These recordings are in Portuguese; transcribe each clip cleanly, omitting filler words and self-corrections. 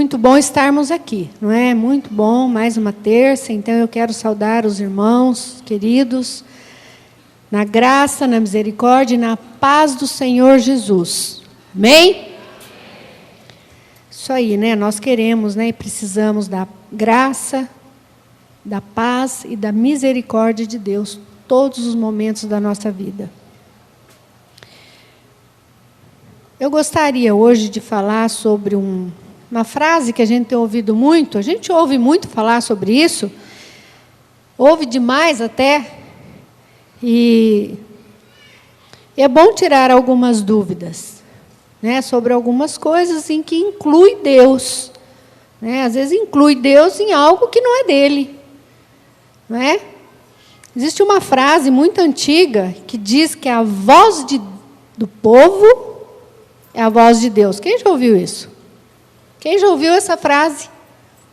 Muito bom estarmos aqui, não é? Muito bom, mais uma terça. Então, eu quero saudar os irmãos queridos, na graça, na misericórdia e na paz do Senhor Jesus. Amém? Isso aí, né? Nós queremos, né? E precisamos da graça, da paz e da misericórdia de Deus, todos os momentos da nossa vida. Eu gostaria hoje de falar sobre uma frase que a gente tem ouvido muito. A gente ouve muito falar sobre isso, ouve demais até, e é bom tirar algumas dúvidas, né, sobre algumas coisas em que inclui Deus, né? Às vezes inclui Deus em algo que não é dele, não é? Existe uma frase muito antiga que diz que a voz do povo é a voz de Deus. Quem já ouviu isso? Quem já ouviu essa frase?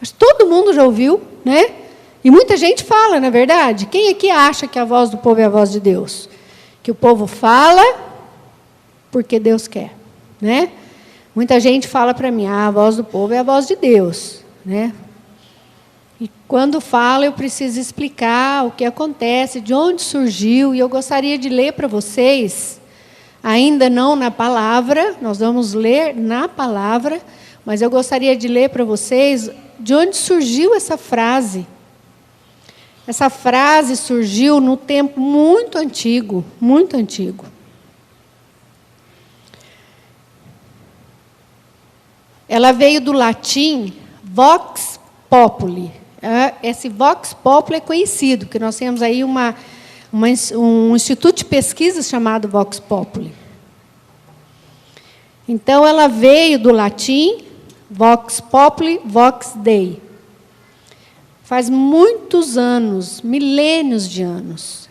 Acho que todo mundo já ouviu, né? E muita gente fala, na verdade. Quem aqui acha que a voz do povo é a voz de Deus? Que o povo fala porque Deus quer, né? Muita gente fala para mim, a voz do povo é a voz de Deus, né? E quando fala, eu preciso explicar o que acontece, de onde surgiu, e eu gostaria de ler para vocês, ainda não na palavra, nós vamos ler na palavra, mas eu gostaria de ler para vocês de onde surgiu essa frase. Essa frase surgiu no tempo muito antigo, muito antigo. Ela veio do latim vox populi. Esse vox populi é conhecido, porque nós temos aí um instituto de pesquisa chamado Vox Populi. Então, ela veio do latim, Vox Populi, Vox Dei. Faz muitos anos, milênios de anos,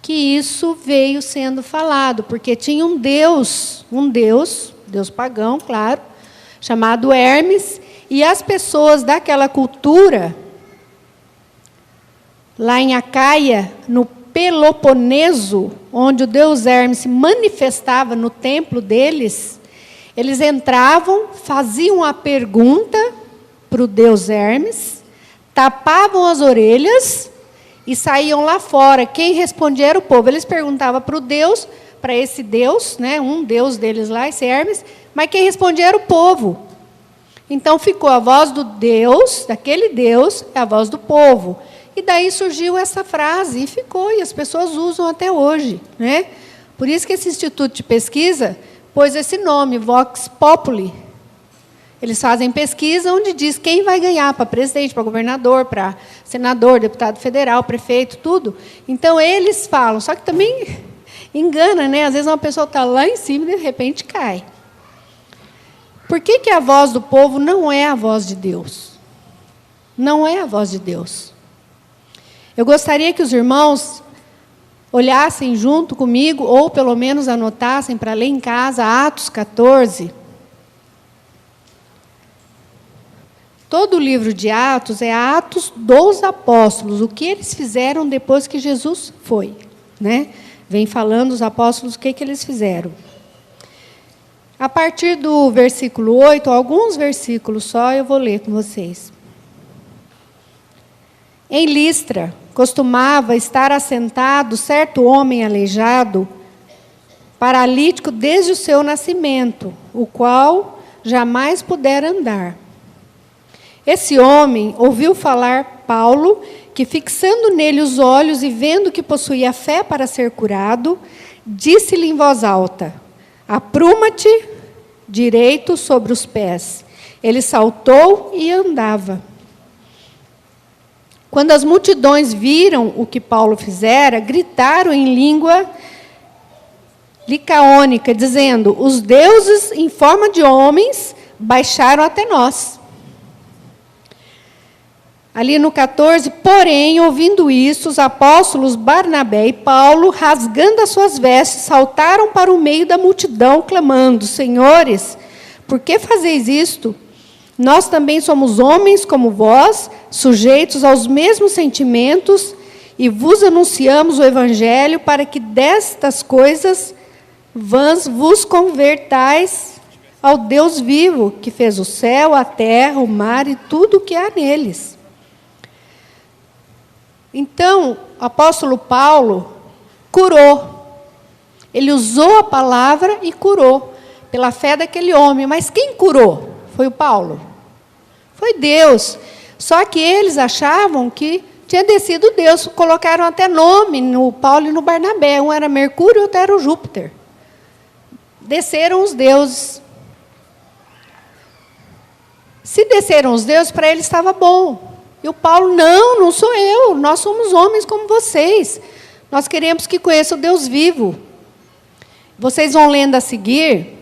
que isso veio sendo falado, porque tinha um Deus pagão, claro, chamado Hermes, e as pessoas daquela cultura, lá em Acaia, no Peloponeso, onde o deus Hermes se manifestava no templo deles, eles entravam, faziam a pergunta para o deus Hermes, tapavam as orelhas e saíam lá fora. Quem respondia era o povo. Eles perguntavam para esse deus, né, um deus deles lá, esse Hermes, mas quem respondia era o povo. Então ficou a voz do Deus, daquele Deus, é a voz do povo. E daí surgiu essa frase, e ficou, e as pessoas usam até hoje, né? Por isso que esse instituto de pesquisa pôs esse nome, Vox Populi. Eles fazem pesquisa onde diz quem vai ganhar para presidente, para governador, para senador, deputado federal, prefeito, tudo. Então, eles falam, só que também engana, né? Às vezes uma pessoa está lá em cima e, de repente, cai. Por que a voz do povo não é a voz de Deus? Não é a voz de Deus. Eu gostaria que os irmãos olhassem junto comigo, ou pelo menos anotassem para ler em casa, Atos 14. Todo o livro de Atos é Atos dos Apóstolos, o que eles fizeram depois que Jesus foi, né? Vem falando os apóstolos o que eles fizeram. A partir do versículo 8, alguns versículos só, eu vou ler com vocês. Em Listra, costumava estar assentado certo homem aleijado, paralítico desde o seu nascimento, o qual jamais pudera andar. Esse homem ouviu falar Paulo, que fixando nele os olhos e vendo que possuía fé para ser curado, disse-lhe em voz alta: apruma-te direito sobre os pés. Ele saltou e andava. Quando as multidões viram o que Paulo fizera, gritaram em língua licaônica, dizendo: os deuses em forma de homens baixaram até nós. Ali no 14, porém, ouvindo isso, os apóstolos Barnabé e Paulo, rasgando as suas vestes, saltaram para o meio da multidão, clamando: senhores, por que fazeis isto? Nós também somos homens como vós, sujeitos aos mesmos sentimentos, e vos anunciamos o Evangelho para que destas coisas vãs vos convertais ao Deus vivo, que fez o céu, a terra, o mar e tudo o que há neles. Então, o apóstolo Paulo curou. Ele usou a palavra e curou, pela fé daquele homem. Mas quem curou? Foi o Paulo. Foi Deus. Só que eles achavam que tinha descido Deus. Colocaram até nome no Paulo e no Barnabé. Um era Mercúrio e outro era o Júpiter. Desceram os deuses. Se desceram os deuses, para ele estava bom. E o Paulo, não sou eu. Nós somos homens como vocês. Nós queremos que conheçam o Deus vivo. Vocês vão lendo a seguir.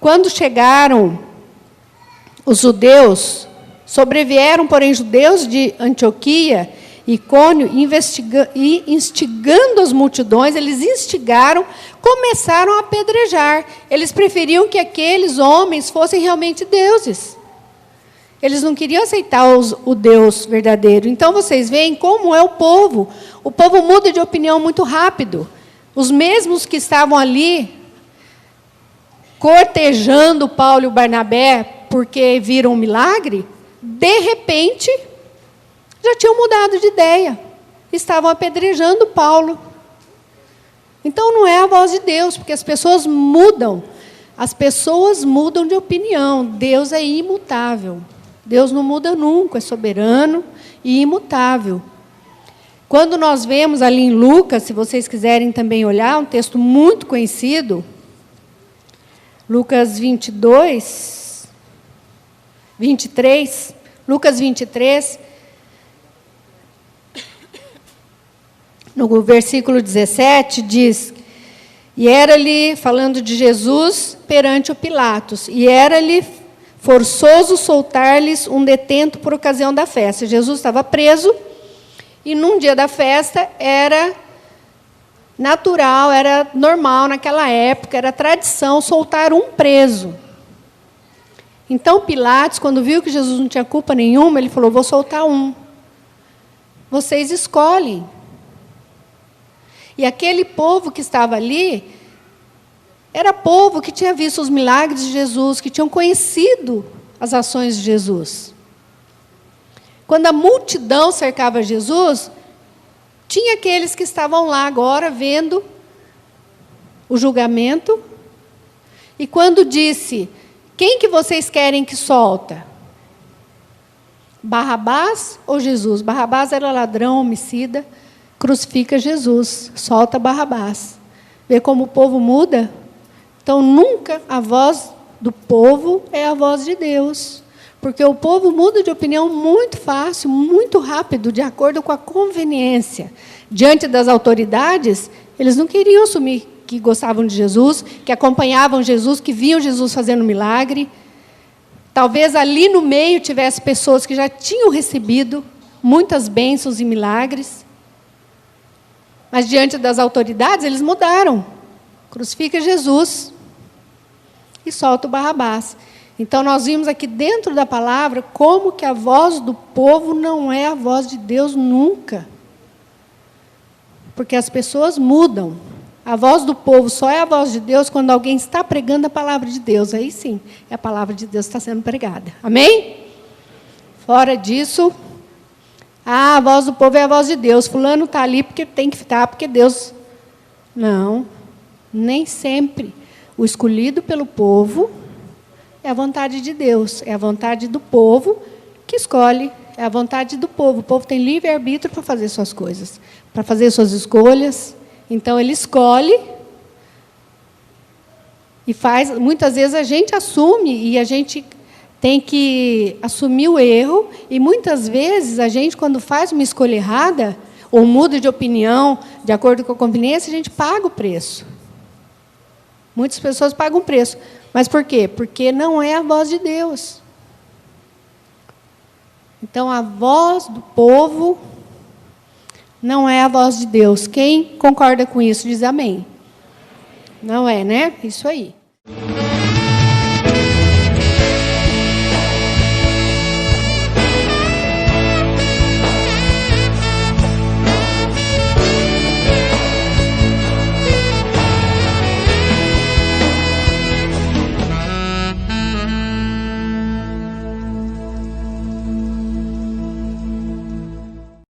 Quando chegaram os judeus, sobrevieram, porém, judeus de Antioquia, Icônio, e instigando as multidões, eles instigaram, começaram a apedrejar. Eles preferiam que aqueles homens fossem realmente deuses. Eles não queriam aceitar o Deus verdadeiro. Então, vocês veem como é o povo. O povo muda de opinião muito rápido. Os mesmos que estavam ali, cortejando Paulo e o Barnabé, porque viram um milagre, de repente, já tinham mudado de ideia. Estavam apedrejando Paulo. Então, não é a voz de Deus, porque as pessoas mudam. As pessoas mudam de opinião. Deus é imutável. Deus não muda nunca, é soberano e imutável. Quando nós vemos ali em Lucas, se vocês quiserem também olhar, um texto muito conhecido, Lucas 23, Lucas 23, no versículo 17, diz: e era-lhe, falando de Jesus, perante o Pilatos, e era-lhe forçoso soltar-lhes um detento por ocasião da festa. Jesus estava preso, e num dia da festa era natural, era normal naquela época, era tradição soltar um preso. Então Pilatos, quando viu que Jesus não tinha culpa nenhuma, ele falou: vou soltar um. Vocês escolhem. E aquele povo que estava ali era povo que tinha visto os milagres de Jesus, que tinham conhecido as ações de Jesus. Quando a multidão cercava Jesus, tinha aqueles que estavam lá agora vendo o julgamento. E quando disse: quem que vocês querem que solta? Barrabás ou Jesus? Barrabás era ladrão, homicida. Crucifica Jesus, solta Barrabás. Vê como o povo muda? Então, nunca a voz do povo é a voz de Deus. Porque o povo muda de opinião muito fácil, muito rápido, de acordo com a conveniência. Diante das autoridades, eles não queriam assumir que gostavam de Jesus, que acompanhavam Jesus, que viam Jesus fazendo milagre. Talvez ali no meio tivesse pessoas que já tinham recebido muitas bênçãos e milagres. Mas diante das autoridades, eles mudaram. Crucifica Jesus e solta o Barrabás. Então, nós vimos aqui dentro da palavra como que a voz do povo não é a voz de Deus nunca. Porque as pessoas mudam. A voz do povo só é a voz de Deus quando alguém está pregando a palavra de Deus. Aí sim, é a palavra de Deus que está sendo pregada. Amém? Fora disso, a voz do povo é a voz de Deus. Fulano está ali porque tem que estar, porque Deus... Não, nem sempre. O escolhido pelo povo é a vontade de Deus. É a vontade do povo que escolhe. É a vontade do povo. O povo tem livre-arbítrio para fazer suas coisas, para fazer suas escolhas. Então, ele escolhe e faz. Muitas vezes a gente assume e a gente tem que assumir o erro. E muitas vezes a gente, quando faz uma escolha errada, ou muda de opinião, de acordo com a conveniência, a gente paga o preço. Muitas pessoas pagam o preço. Mas por quê? Porque não é a voz de Deus. Então, a voz do povo não é a voz de Deus. Quem concorda com isso, diz amém. Não é, né? Isso aí.